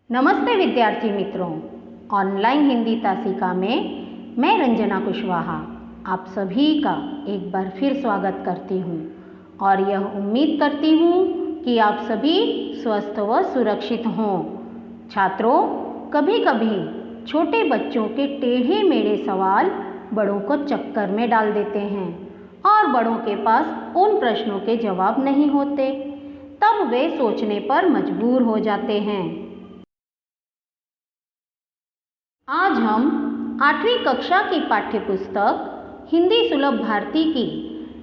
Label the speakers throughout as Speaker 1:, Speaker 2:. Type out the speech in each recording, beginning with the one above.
Speaker 1: नमस्ते विद्यार्थी मित्रों, ऑनलाइन हिंदी तासिका में मैं रंजना कुशवाहा आप सभी का एक बार फिर स्वागत करती हूँ और यह उम्मीद करती हूँ कि आप सभी स्वस्थ व सुरक्षित हों। छात्रों, कभी कभी छोटे बच्चों के टेढ़े मेढ़े सवाल बड़ों को चक्कर में डाल देते हैं और बड़ों के पास उन प्रश्नों के जवाब नहीं होते, तब वे सोचने पर मजबूर हो जाते हैं। आज हम 8वीं कक्षा की पाठ्यपुस्तक हिंदी सुलभ भारती की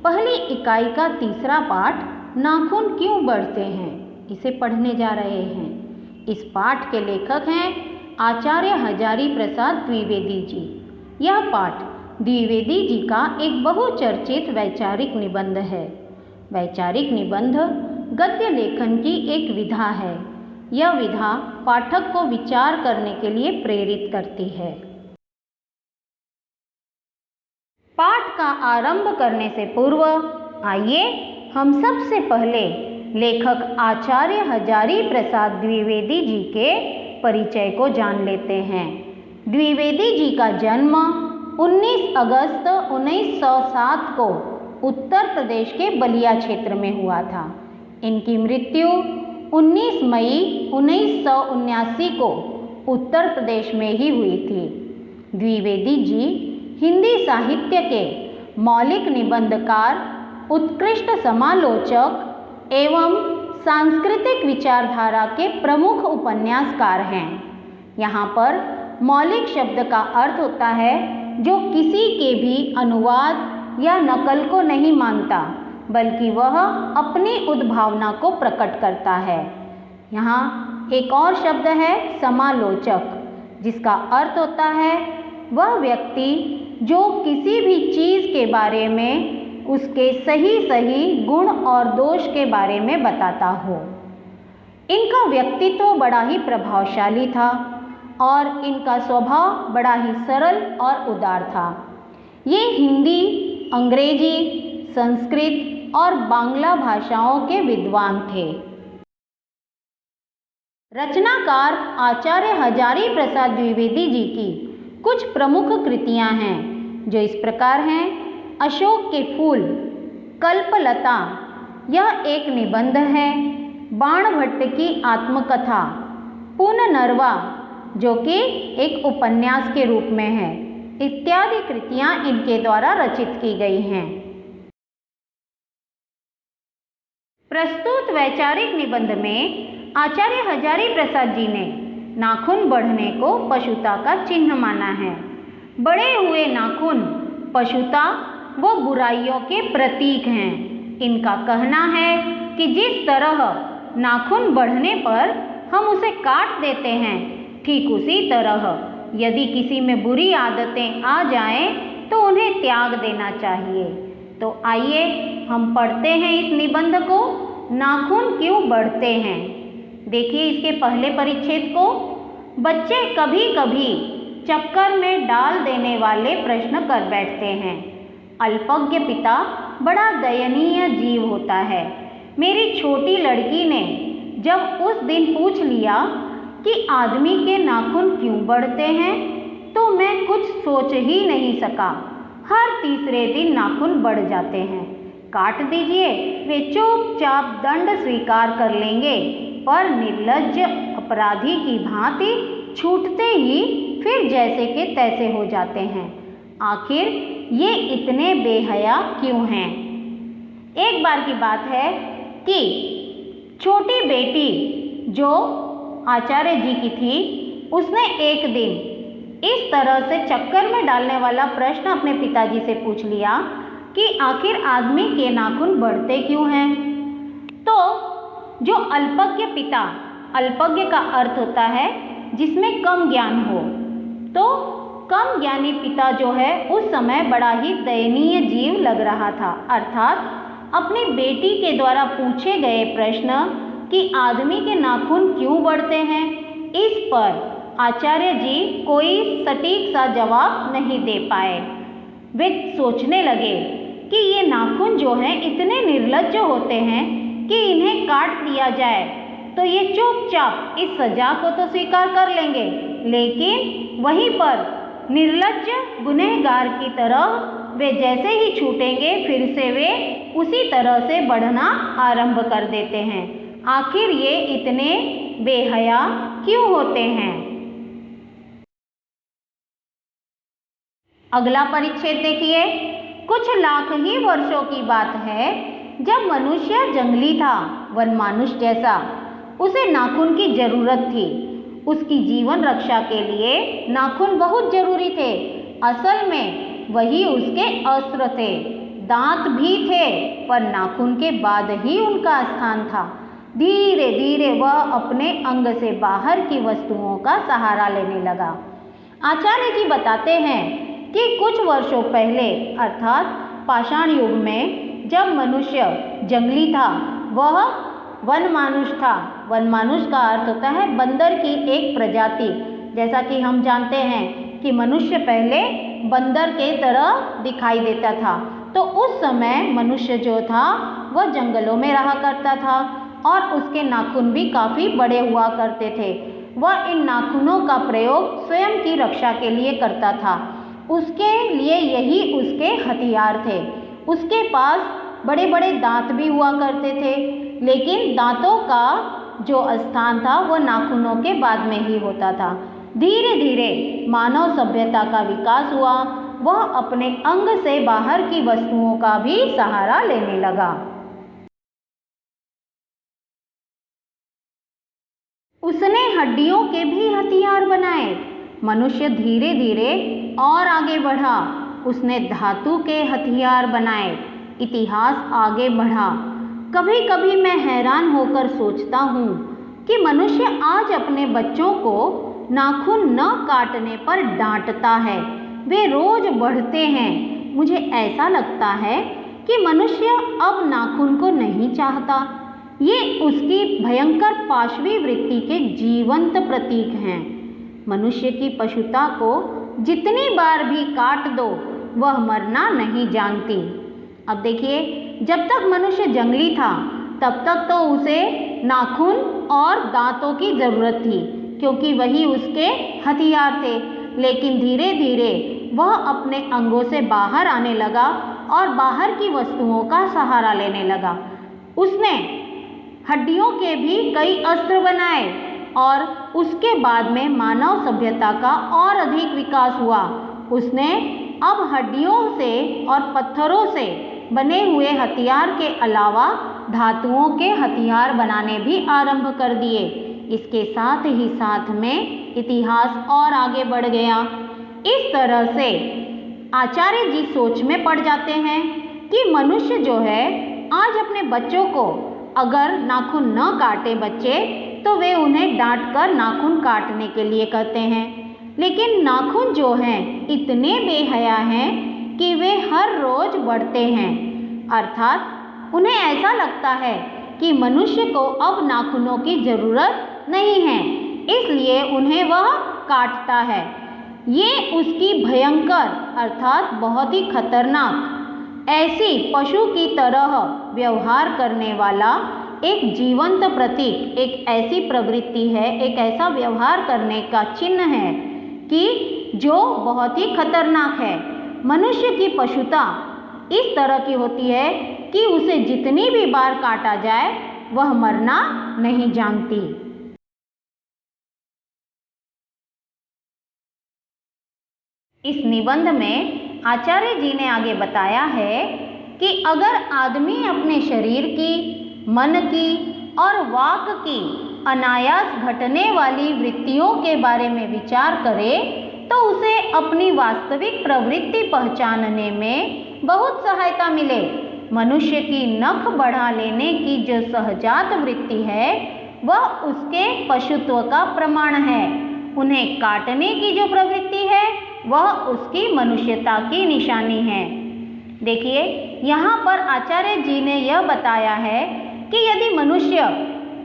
Speaker 1: पहली इकाई का तीसरा पाठ नाखून क्यों बढ़ते हैं इसे पढ़ने जा रहे हैं। इस पाठ के लेखक हैं आचार्य हजारी प्रसाद द्विवेदी जी। यह पाठ द्विवेदी जी का एक बहुचर्चित वैचारिक निबंध है। वैचारिक निबंध गद्य लेखन की एक विधा है। यह विधा पाठक को विचार करने के लिए प्रेरित करती है। पाठ का आरंभ करने से पूर्व आइए हम सबसे पहले लेखक आचार्य हजारी प्रसाद द्विवेदी जी के परिचय को जान लेते हैं। द्विवेदी जी का जन्म 19 अगस्त 1907 को उत्तर प्रदेश के बलिया क्षेत्र में हुआ था। इनकी मृत्यु 19 मई 1979 को उत्तर प्रदेश में ही हुई थी। द्विवेदी जी हिंदी साहित्य के मौलिक निबंधकार, उत्कृष्ट समालोचक एवं सांस्कृतिक विचारधारा के प्रमुख उपन्यासकार हैं। यहाँ पर मौलिक शब्द का अर्थ होता है जो किसी के भी अनुवाद या नकल को नहीं मानता, बल्कि वह अपनी उद्भावना को प्रकट करता है। यहाँ एक और शब्द है समालोचक, जिसका अर्थ होता है वह व्यक्ति जो किसी भी चीज़ के बारे में उसके सही गुण और दोष के बारे में बताता हो। इनका व्यक्तित्व बड़ा ही प्रभावशाली था और इनका स्वभाव बड़ा ही सरल और उदार था। ये हिंदी, अंग्रेजी, संस्कृत और बांग्ला भाषाओं के विद्वान थे। रचनाकार आचार्य हजारी प्रसाद द्विवेदी जी की कुछ प्रमुख कृतियां हैं जो इस प्रकार हैं। अशोक के फूल, कल्पलता यह एक निबंध है। बाणभट्ट की आत्मकथा, पुनर्नवा जो कि एक उपन्यास के रूप में है, इत्यादि कृतियां इनके द्वारा रचित की गई हैं। प्रस्तुत वैचारिक निबंध में आचार्य हजारी प्रसाद जी ने नाखून बढ़ने को पशुता का चिन्ह माना है। बढ़े हुए नाखून पशुता व बुराइयों के प्रतीक हैं। इनका कहना है कि जिस तरह नाखून बढ़ने पर हम उसे काट देते हैं, ठीक उसी तरह यदि किसी में बुरी आदतें आ जाएं तो उन्हें त्याग देना चाहिए। तो आइए हम पढ़ते हैं इस निबंध को, नाखून क्यों बढ़ते हैं। देखिए इसके पहले परिच्छेद को। बच्चे कभी कभी चक्कर में डाल देने वाले प्रश्न कर बैठते हैं। अल्पज्ञ पिता बड़ा दयनीय जीव होता है। मेरी छोटी लड़की ने जब उस दिन पूछ लिया कि आदमी के नाखून क्यों बढ़ते हैं, तो मैं कुछ सोच ही नहीं सका। हर तीसरे दिन नाखून बढ़ जाते हैं। काट दीजिए, वे चुपचाप दंड स्वीकार कर लेंगे, पर निर्लज्ज अपराधी की भांति छूटते ही फिर जैसे के तैसे हो जाते हैं। आखिर ये इतने बेहया क्यों हैं? एक बार की बात है कि छोटी बेटी जो आचार्य जी की थी, उसने एक दिन इस तरह से चक्कर में डालने वाला प्रश्न अपने पिताजी से पूछ लिया कि आखिर आदमी के नाखून बढ़ते क्यों हैं। तो जो अल्पज्ञ पिता, अल्पज्ञ का अर्थ होता है जिसमें कम ज्ञान हो, तो कम ज्ञानी पिता जो है उस समय बड़ा ही दयनीय जीव लग रहा था। अर्थात अपनी बेटी के द्वारा पूछे गए प्रश्न कि आदमी के नाखून क्यों बढ़ते हैं, इस पर आचार्य जी कोई सटीक सा जवाब नहीं दे पाए। वे सोचने लगे कि ये नाखून जो हैं इतने निर्लज्ज होते हैं कि इन्हें काट दिया जाए तो ये चुपचाप इस सजा को तो स्वीकार कर लेंगे, लेकिन वहीं पर निर्लज्ज गुनहगार की तरह वे जैसे ही छूटेंगे फिर से वे उसी तरह से बढ़ना आरंभ कर देते हैं। आखिर ये इतने बेहया क्यों होते हैं? अगला परिच्छेद देखिए। कुछ लाख ही वर्षों की बात है जब मनुष्य जंगली था, वनमानुष जैसा। उसे नाखून की जरूरत थी। उसकी जीवन रक्षा के लिए नाखून बहुत जरूरी थे। असल में वही उसके अस्त्र थे। दांत भी थे, पर नाखून के बाद ही उनका स्थान था। धीरे धीरे वह अपने अंग से बाहर की वस्तुओं का सहारा लेने लगा। आचार्य जी बताते हैं कि कुछ वर्षों पहले अर्थात पाषाण युग में जब मनुष्य जंगली था, वह वनमानुष था। वनमानुष का अर्थ होता है बंदर की एक प्रजाति। जैसा कि हम जानते हैं कि मनुष्य पहले बंदर के तरह दिखाई देता था, तो उस समय मनुष्य जो था वह जंगलों में रहा करता था और उसके नाखून भी काफ़ी बड़े हुआ करते थे। वह इन नाखूनों का प्रयोग स्वयं की रक्षा के लिए करता था। उसके लिए यही उसके हथियार थे। उसके पास बड़े बड़े दांत भी हुआ करते थे, लेकिन दांतों का जो स्थान था वह नाखूनों के बाद में ही होता था। धीरे धीरे मानव सभ्यता का विकास हुआ। वह अपने अंग से बाहर की वस्तुओं का भी सहारा लेने लगा। उसने हड्डियों के भी हथियार बनाए। मनुष्य धीरे धीरे और आगे बढ़ा। उसने धातु के हथियार बनाए। इतिहास आगे बढ़ा। कभी कभी मैं हैरान होकर सोचता हूँ कि मनुष्य आज अपने बच्चों को नाखून न काटने पर डांटता है। वे रोज बढ़ते हैं। मुझे ऐसा लगता है कि मनुष्य अब नाखून को नहीं चाहता। ये उसकी भयंकर पाशवी वृत्ति के जीवंत प्रतीक हैं। मनुष्य की पशुता को जितनी बार भी काट दो, वह मरना नहीं जानती। अब देखिए, जब तक मनुष्य जंगली था तब तक तो उसे नाखून और दांतों की ज़रूरत थी, क्योंकि वही उसके हथियार थे। लेकिन धीरे धीरे वह अपने अंगों से बाहर आने लगा और बाहर की वस्तुओं का सहारा लेने लगा। उसने हड्डियों के भी कई अस्त्र बनाए और उसके बाद में मानव सभ्यता का और अधिक विकास हुआ। उसने अब हड्डियों से और पत्थरों से बने हुए हथियार के अलावा धातुओं के हथियार बनाने भी आरंभ कर दिए। इसके साथ ही साथ में इतिहास और आगे बढ़ गया। इस तरह से आचार्य जी सोच में पड़ जाते हैं कि मनुष्य जो है आज अपने बच्चों को अगर नाखून न काटे बच्चे, तो वे उन्हें डांट कर नाखून काटने के लिए कहते हैं। लेकिन नाखून जो हैं इतने बेहया हैं कि वे हर रोज बढ़ते हैं। अर्थात उन्हें ऐसा लगता है कि मनुष्य को अब नाखूनों की ज़रूरत नहीं है, इसलिए उन्हें वह काटता है। ये उसकी भयंकर अर्थात बहुत ही खतरनाक ऐसी पशु की तरह व्यवहार करने वाला एक जीवंत प्रतीक, एक ऐसी प्रवृत्ति है, एक ऐसा व्यवहार करने का चिन्ह है कि जो बहुत ही खतरनाक है। मनुष्य की पशुता इस तरह की होती है कि उसे जितनी भी बार काटा जाए वह मरना नहीं जानती। इस निबंध में आचार्य जी ने आगे बताया है कि अगर आदमी अपने शरीर की, मन की और वाक की अनायास घटने वाली वृत्तियों के बारे में विचार करे तो उसे अपनी वास्तविक प्रवृत्ति पहचानने में बहुत सहायता मिले। मनुष्य की नख बढ़ा लेने की जो सहजात वृत्ति है वह उसके पशुत्व का प्रमाण है। उन्हें काटने की जो प्रवृत्ति है वह उसकी मनुष्यता की निशानी है। देखिए, यहाँ पर आचार्य जी ने यह बताया है कि यदि मनुष्य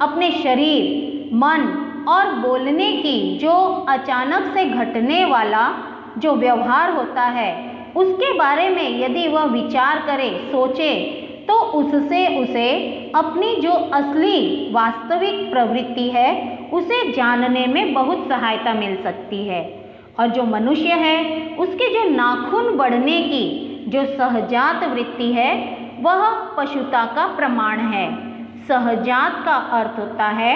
Speaker 1: अपने शरीर, मन और बोलने की जो अचानक से घटने वाला जो व्यवहार होता है उसके बारे में यदि वह विचार करे, सोचे, तो उससे उसे अपनी जो असली वास्तविक प्रवृत्ति है उसे जानने में बहुत सहायता मिल सकती है। और जो मनुष्य है उसके जो नाखून बढ़ने की जो सहजात वृत्ति है वह पशुता का प्रमाण है। सहजात का अर्थ होता है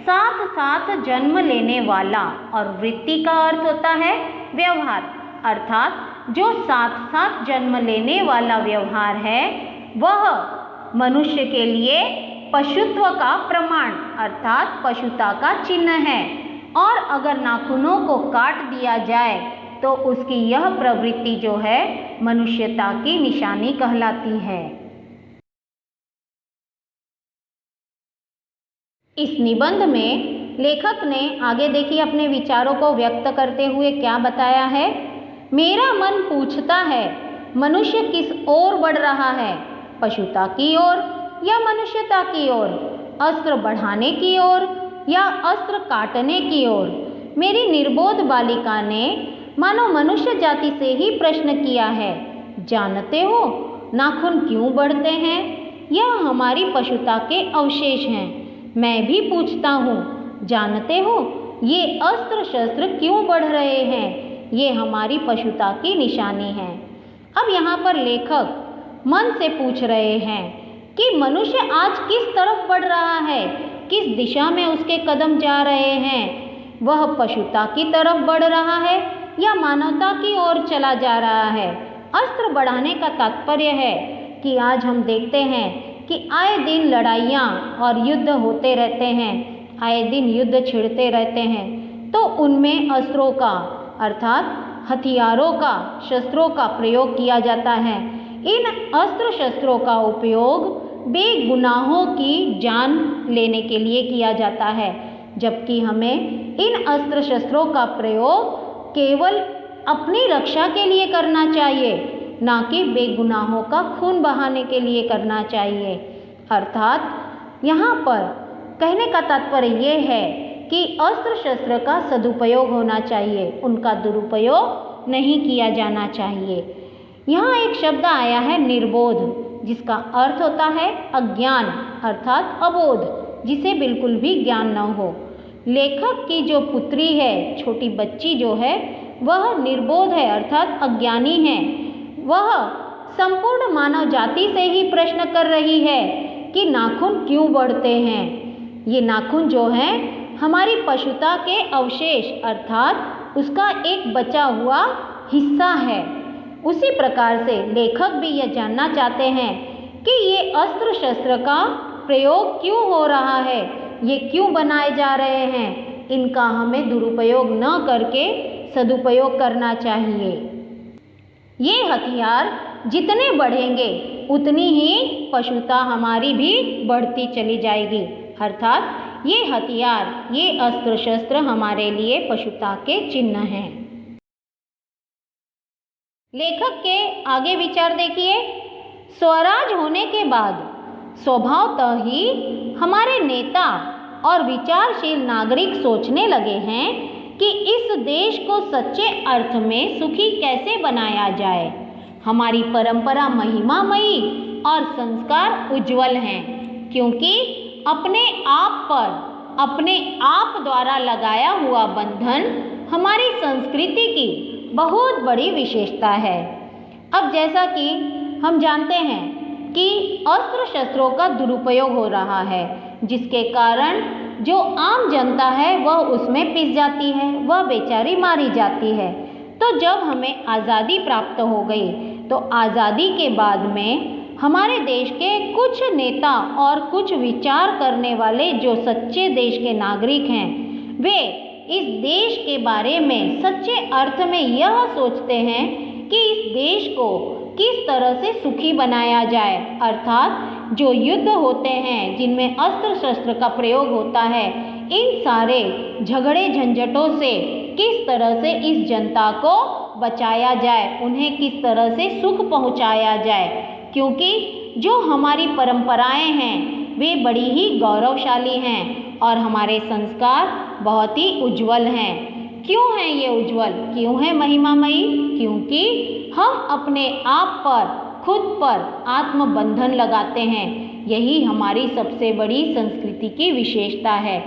Speaker 1: साथ साथ जन्म लेने वाला, और वृत्ति का अर्थ होता है व्यवहार, अर्थात जो साथ साथ जन्म लेने वाला व्यवहार है वह मनुष्य के लिए पशुत्व का प्रमाण अर्थात पशुता का चिन्ह है। और अगर नाखूनों को काट दिया जाए तो उसकी यह प्रवृत्ति जो है मनुष्यता की निशानी कहलाती है। इस निबंध में लेखक ने आगे देखिए अपने विचारों को व्यक्त करते हुए क्या बताया है। मेरा मन पूछता है मनुष्य किस ओर बढ़ रहा है, पशुता की ओर या मनुष्यता की ओर, अस्त्र बढ़ाने की ओर या अस्त्र काटने की ओर। मेरी निर्बोध बालिका ने मानो मनुष्य जाति से ही प्रश्न किया है, जानते हो नाखून क्यों बढ़ते हैं? यह हमारी पशुता के अवशेष हैं। मैं भी पूछता हूँ, जानते हो ये अस्त्र शस्त्र क्यों बढ़ रहे हैं? ये हमारी पशुता की निशानी है। अब यहाँ पर लेखक मन से पूछ रहे हैं कि मनुष्य आज किस तरफ बढ़ रहा है, किस दिशा में उसके कदम जा रहे हैं। वह पशुता की तरफ बढ़ रहा है या मानवता की ओर चला जा रहा है। अस्त्र बढ़ाने का तात्पर्य है कि आज हम देखते हैं कि आए दिन लड़ाइयाँ और युद्ध होते रहते हैं, आए दिन युद्ध छिड़ते रहते हैं, तो उनमें अस्त्रों का अर्थात हथियारों का, शस्त्रों का प्रयोग किया जाता है। इन अस्त्र शस्त्रों का उपयोग बेगुनाहों की जान लेने के लिए किया जाता है, जबकि हमें इन अस्त्र शस्त्रों का प्रयोग केवल अपनी रक्षा के लिए करना चाहिए, ना कि बेगुनाहों का खून बहाने के लिए करना चाहिए। अर्थात यहाँ पर कहने का तात्पर्य ये है कि अस्त्र शस्त्र का सदुपयोग होना चाहिए, उनका दुरुपयोग नहीं किया जाना चाहिए। यहाँ एक शब्द आया है निर्बोध, जिसका अर्थ होता है अज्ञान अर्थात अबोध, जिसे बिल्कुल भी ज्ञान न हो। लेखक की जो पुत्री है, छोटी बच्ची जो है, वह निर्बोध है अर्थात अज्ञानी है। वह संपूर्ण मानव जाति से ही प्रश्न कर रही है कि नाखून क्यों बढ़ते हैं। ये नाखून जो हैं हमारी पशुता के अवशेष अर्थात उसका एक बचा हुआ हिस्सा है। उसी प्रकार से लेखक भी यह जानना चाहते हैं कि ये अस्त्र शस्त्र का प्रयोग क्यों हो रहा है, ये क्यों बनाए जा रहे हैं। इनका हमें दुरुपयोग न करके सदुपयोग करना चाहिए। ये हथियार जितने बढ़ेंगे उतनी ही पशुता हमारी भी बढ़ती चली जाएगी। अर्थात ये हथियार, ये अस्त्र शस्त्र हमारे लिए पशुता के चिन्ह हैं। लेखक के आगे विचार देखिए। स्वराज होने के बाद स्वभावतः ही हमारे नेता और विचारशील नागरिक सोचने लगे हैं कि इस देश को सच्चे अर्थ में सुखी कैसे बनाया जाए। हमारी परंपरा महिमामयी और संस्कार उज्जवल हैं, क्योंकि अपने आप पर अपने आप द्वारा लगाया हुआ बंधन हमारी संस्कृति की बहुत बड़ी विशेषता है। अब जैसा कि हम जानते हैं कि अस्त्र शस्त्रों का दुरुपयोग हो रहा है, जिसके कारण जो आम जनता है वह उसमें पिस जाती है, वह बेचारी मारी जाती है। तो जब हमें आज़ादी प्राप्त हो गई तो आज़ादी के बाद में हमारे देश के कुछ नेता और कुछ विचार करने वाले जो सच्चे देश के नागरिक हैं, वे इस देश के बारे में सच्चे अर्थ में यह सोचते हैं कि इस देश को किस तरह से सुखी बनाया जाए। अर्थात जो युद्ध होते हैं, जिनमें अस्त्र शस्त्र का प्रयोग होता है, इन सारे झगड़े झंझटों से किस तरह से इस जनता को बचाया जाए, उन्हें किस तरह से सुख पहुंचाया जाए। क्योंकि जो हमारी परंपराएं हैं वे बड़ी ही गौरवशाली हैं और हमारे संस्कार बहुत ही उज्जवल हैं। क्यों हैं ये उज्जवल, क्यों है महिमामयी? क्योंकि हम अपने आप पर खुद पर आत्मबंधन लगाते हैं। यही हमारी सबसे बड़ी संस्कृति की विशेषता है।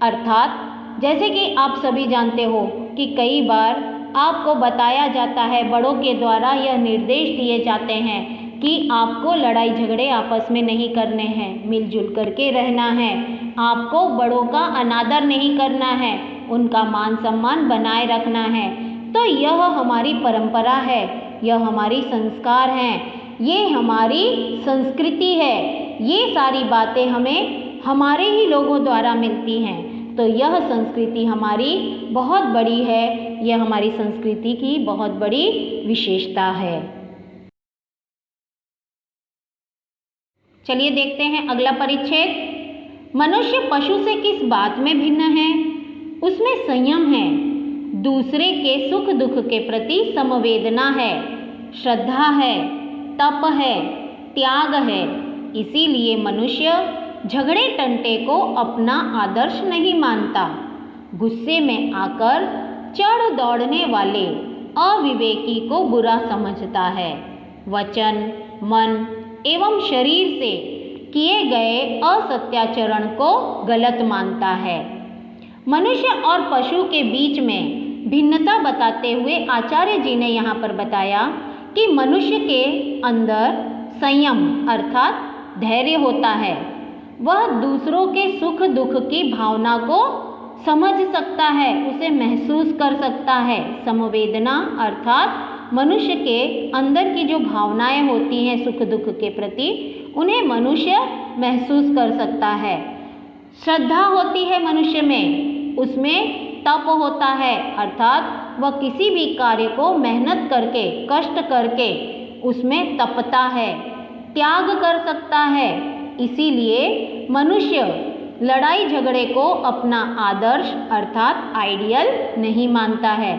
Speaker 1: अर्थात जैसे कि आप सभी जानते हो कि कई बार आपको बताया जाता है, बड़ों के द्वारा यह निर्देश दिए जाते हैं कि आपको लड़ाई झगड़े आपस में नहीं करने हैं, मिलजुल करके रहना है, आपको बड़ों का अनादर नहीं करना है, उनका मान सम्मान बनाए रखना है। तो यह हमारी परंपरा है, यह हमारी संस्कार हैं, ये हमारी संस्कृति है। ये सारी बातें हमें हमारे ही लोगों द्वारा मिलती हैं। तो यह संस्कृति हमारी बहुत बड़ी है, यह हमारी संस्कृति की बहुत बड़ी विशेषता है। चलिए देखते हैं अगला परिच्छेद। मनुष्य पशु से किस बात में भिन्न है? उसमें संयम है, दूसरे के सुख दुख के प्रति संवेदना है, श्रद्धा है, तप है, त्याग है। इसीलिए मनुष्य झगड़े टंटे को अपना आदर्श नहीं मानता। गुस्से में आकर चढ़ दौड़ने वाले अविवेकी को बुरा समझता है। वचन, मन एवं शरीर से किए गए असत्याचरण को गलत मानता है। मनुष्य और पशु के बीच में भिन्नता बताते हुए आचार्य जी ने यहाँ पर बताया कि मनुष्य के अंदर संयम अर्थात धैर्य होता है। वह दूसरों के सुख दुख की भावना को समझ सकता है, उसे महसूस कर सकता है। संवेदना अर्थात मनुष्य के अंदर की जो भावनाएं होती हैं सुख दुख के प्रति, उन्हें मनुष्य महसूस कर सकता है। श्रद्धा होती है मनुष्य में, उसमें तप होता है अर्थात वह किसी भी कार्य को मेहनत करके कष्ट करके उसमें तपता है, त्याग कर सकता है। इसीलिए मनुष्य लड़ाई झगड़े को अपना आदर्श अर्थात आइडियल नहीं मानता है।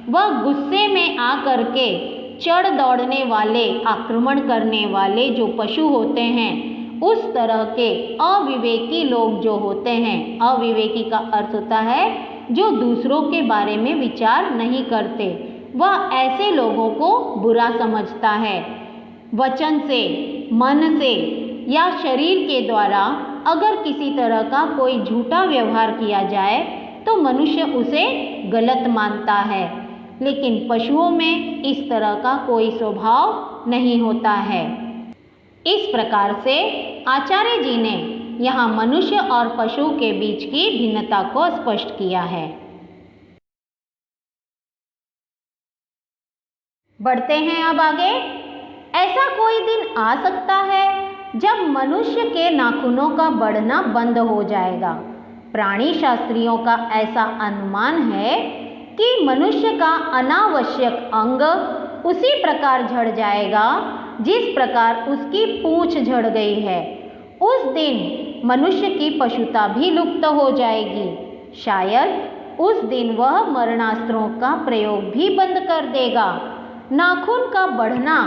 Speaker 1: वह गुस्से में आकर के चढ़ दौड़ने वाले, आक्रमण करने वाले जो पशु होते हैं, उस तरह के अविवेकी लोग जो होते हैं, अविवेकी का अर्थ होता है जो दूसरों के बारे में विचार नहीं करते, वह ऐसे लोगों को बुरा समझता है। वचन से, मन से या शरीर के द्वारा अगर किसी तरह का कोई झूठा व्यवहार किया जाए तो मनुष्य उसे गलत मानता है, लेकिन पशुओं में इस तरह का कोई स्वभाव नहीं होता है। इस प्रकार से आचार्य जी ने यहाँ मनुष्य और पशु के बीच की भिन्नता को स्पष्ट किया है। बढ़ते हैं अब आगे। ऐसा कोई दिन आ सकता है जब मनुष्य के नाखूनों का बढ़ना बंद हो जाएगा। प्राणी शास्त्रियों का ऐसा अनुमान है कि मनुष्य का अनावश्यक अंग उसी प्रकार झड़ जाएगा जिस प्रकार उसकी पूंछ झड़ गई है। उस दिन मनुष्य की पशुता भी लुप्त हो जाएगी। शायद उस दिन वह मरणास्त्रों का प्रयोग भी बंद कर देगा। नाखून का बढ़ना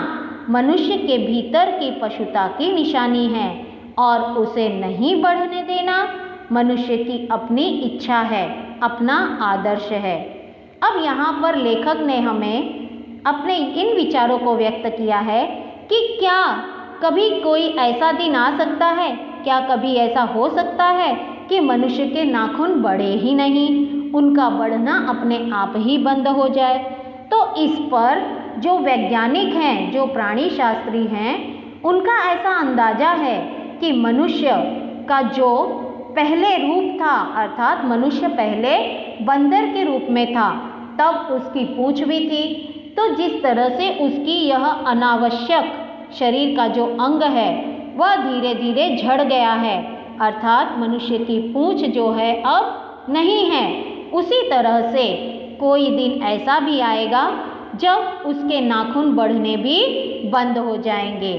Speaker 1: मनुष्य के भीतर की पशुता की निशानी है और उसे नहीं बढ़ने देना मनुष्य की अपनी इच्छा है, अपना आदर्श है। अब यहाँ पर लेखक ने हमें अपने इन विचारों को व्यक्त किया है कि क्या कभी कोई ऐसा दिन आ सकता है, क्या कभी ऐसा हो सकता है कि मनुष्य के नाखून बढ़े ही नहीं, उनका बढ़ना अपने आप ही बंद हो जाए। तो इस पर जो वैज्ञानिक हैं, जो प्राणी शास्त्री हैं, उनका ऐसा अंदाजा है कि मनुष्य का जो पहले रूप था, अर्थात मनुष्य पहले बंदर के रूप में था, तब उसकी पूंछ भी थी। तो जिस तरह से उसकी यह अनावश्यक शरीर का जो अंग है वह धीरे धीरे झड़ गया है, अर्थात मनुष्य की पूंछ जो है अब नहीं है, उसी तरह से कोई दिन ऐसा भी आएगा जब उसके नाखून बढ़ने भी बंद हो जाएंगे।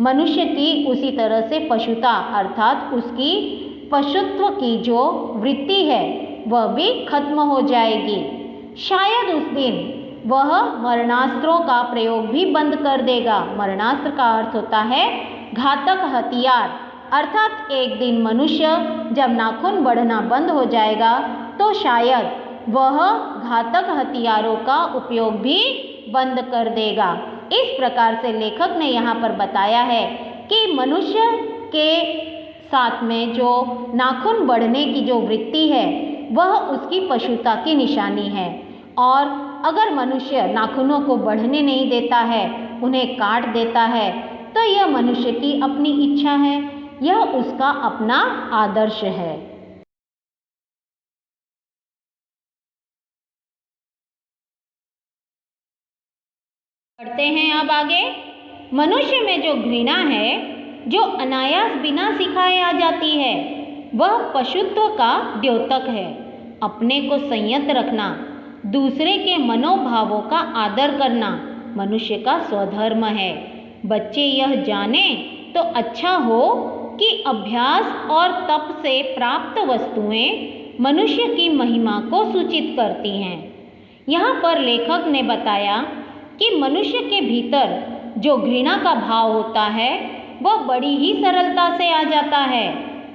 Speaker 1: मनुष्य की उसी तरह से पशुता अर्थात उसकी पशुत्व की जो वृत्ति है वह भी खत्म हो जाएगी। शायद उस दिन वह मरणास्त्रों का प्रयोग भी बंद कर देगा। मरणास्त्र का अर्थ होता है घातक हथियार, अर्थात एक दिन मनुष्य जब नाखून बढ़ना बंद हो जाएगा तो शायद वह घातक हथियारों का उपयोग भी बंद कर देगा। इस प्रकार से लेखक ने यहाँ पर बताया है कि मनुष्य के साथ में जो नाखून बढ़ने की जो वृत्ति है वह उसकी पशुता की निशानी है। और अगर मनुष्य नाखूनों को बढ़ने नहीं देता है, उन्हें काट देता है, तो यह मनुष्य की अपनी इच्छा है, यह उसका अपना आदर्श है। बढ़ते हैं अब आगे। मनुष्य में जो घृणा है, जो अनायास बिना सिखाए आ जाती है, वह पशुत्व का द्योतक है। अपने को संयत रखना, दूसरे के मनोभावों का आदर करना मनुष्य का स्वधर्म है। बच्चे यह जाने तो अच्छा हो कि अभ्यास और तप से प्राप्त वस्तुएं मनुष्य की महिमा को सूचित करती हैं। यहाँ पर लेखक ने बताया कि मनुष्य के भीतर जो घृणा का भाव होता है वह बड़ी ही सरलता से आ जाता है।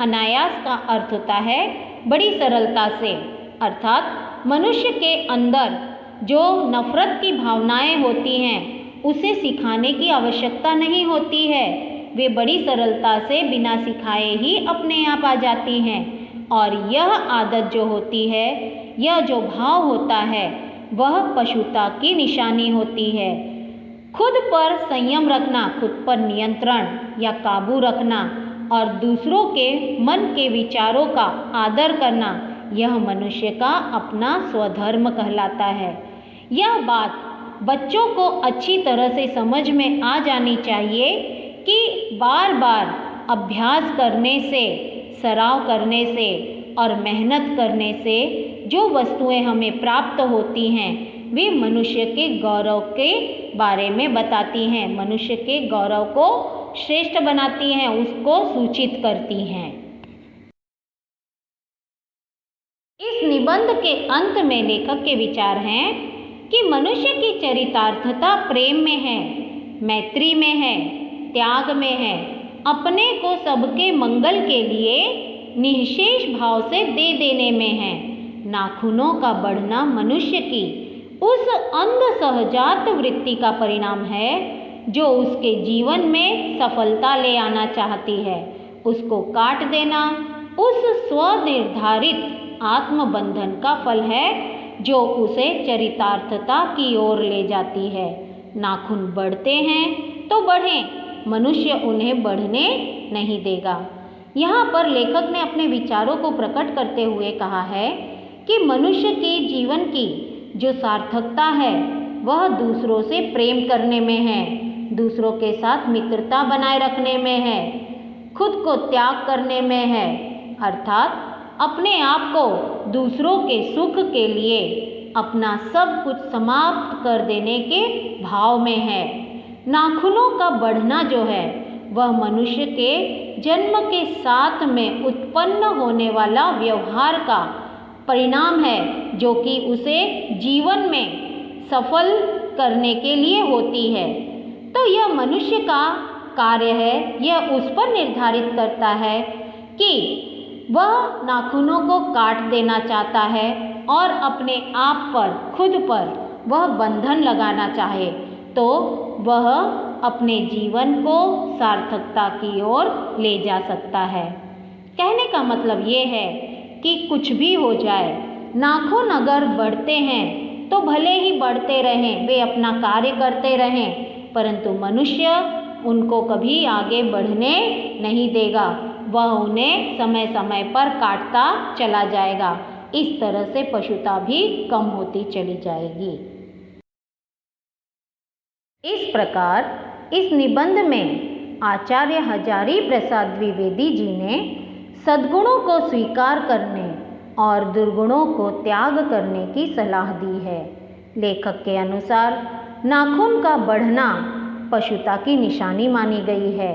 Speaker 1: अनायास का अर्थ होता है बड़ी सरलता से, अर्थात मनुष्य के अंदर जो नफरत की भावनाएं होती हैं उसे सिखाने की आवश्यकता नहीं होती है। वे बड़ी सरलता से बिना सिखाए ही अपने आप आ जाती हैं। और यह आदत जो होती है, यह जो भाव होता है, वह पशुता की निशानी होती है। खुद पर संयम रखना, खुद पर नियंत्रण या काबू रखना और दूसरों के मन के विचारों का आदर करना, यह मनुष्य का अपना स्वधर्म कहलाता है। यह बात बच्चों को अच्छी तरह से समझ में आ जानी चाहिए कि बार बार अभ्यास करने से, सराव करने से और मेहनत करने से जो वस्तुएं हमें प्राप्त होती हैं वे मनुष्य के गौरव के बारे में बताती हैं, मनुष्य के गौरव को श्रेष्ठ बनाती हैं, उसको सूचित करती हैं। इस निबंध के अंत में लेखक के विचार हैं कि मनुष्य की चरितार्थता प्रेम में है, मैत्री में है, त्याग में है, अपने को सबके मंगल के लिए निःशेष भाव से दे देने में है। नाखूनों का बढ़ना मनुष्य की उस अंध सहजात वृत्ति का परिणाम है जो उसके जीवन में सफलता ले आना चाहती है। उसको काट देना उस स्वनिर्धारित आत्मबंधन का फल है जो उसे चरितार्थता की ओर ले जाती है। नाखून बढ़ते हैं तो बढ़ें, मनुष्य उन्हें बढ़ने नहीं देगा। यहाँ पर लेखक ने अपने विचारों को प्रकट करते हुए कहा है कि मनुष्य के जीवन की जो सार्थकता है वह दूसरों से प्रेम करने में है, दूसरों के साथ मित्रता बनाए रखने में है, खुद को त्याग करने में है, अर्थात अपने आप को दूसरों के सुख के लिए अपना सब कुछ समाप्त कर देने के भाव में है। नाखूनों का बढ़ना जो है वह मनुष्य के जन्म के साथ में उत्पन्न होने वाला व्यवहार का परिणाम है जो कि उसे जीवन में सफल करने के लिए होती है। तो यह मनुष्य का कार्य है, यह उस पर निर्धारित करता है कि वह नाखूनों को काट देना चाहता है और अपने आप पर, खुद पर वह बंधन लगाना चाहे तो वह अपने जीवन को सार्थकता की ओर ले जा सकता है। कहने का मतलब ये है कि कुछ भी हो जाए, नाखून अगर बढ़ते हैं तो भले ही बढ़ते रहें, वे अपना कार्य करते रहें, परंतु मनुष्य उनको कभी आगे बढ़ने नहीं देगा, वह उन्हें समय समय पर काटता चला जाएगा। इस तरह से पशुता भी कम होती चली जाएगी। इस प्रकार इस निबंध में आचार्य हजारी प्रसाद द्विवेदी जी ने सद्गुणों को स्वीकार करने और दुर्गुणों को त्याग करने की सलाह दी है। लेखक के अनुसार नाखून का बढ़ना पशुता की निशानी मानी गई है।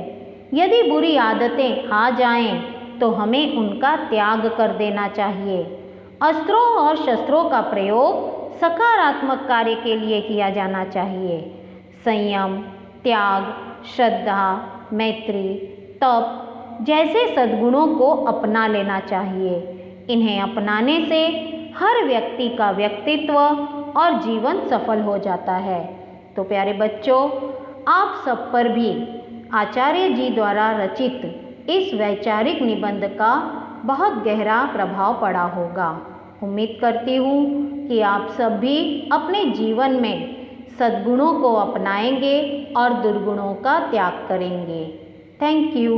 Speaker 1: यदि बुरी आदतें आ जाएं तो हमें उनका त्याग कर देना चाहिए। अस्त्रों और शस्त्रों का प्रयोग सकारात्मक कार्य के लिए किया जाना चाहिए। संयम, त्याग, श्रद्धा, मैत्री, तप जैसे सद्गुणों को अपना लेना चाहिए। इन्हें अपनाने से हर व्यक्ति का व्यक्तित्व और जीवन सफल हो जाता है। तो प्यारे बच्चों, आप सब पर भी आचार्य जी द्वारा रचित इस वैचारिक निबंध का बहुत गहरा प्रभाव पड़ा होगा। उम्मीद करती हूँ कि आप सब भी अपने जीवन में सद्गुणों को अपनाएंगे और दुर्गुणों का त्याग करेंगे। Thank you.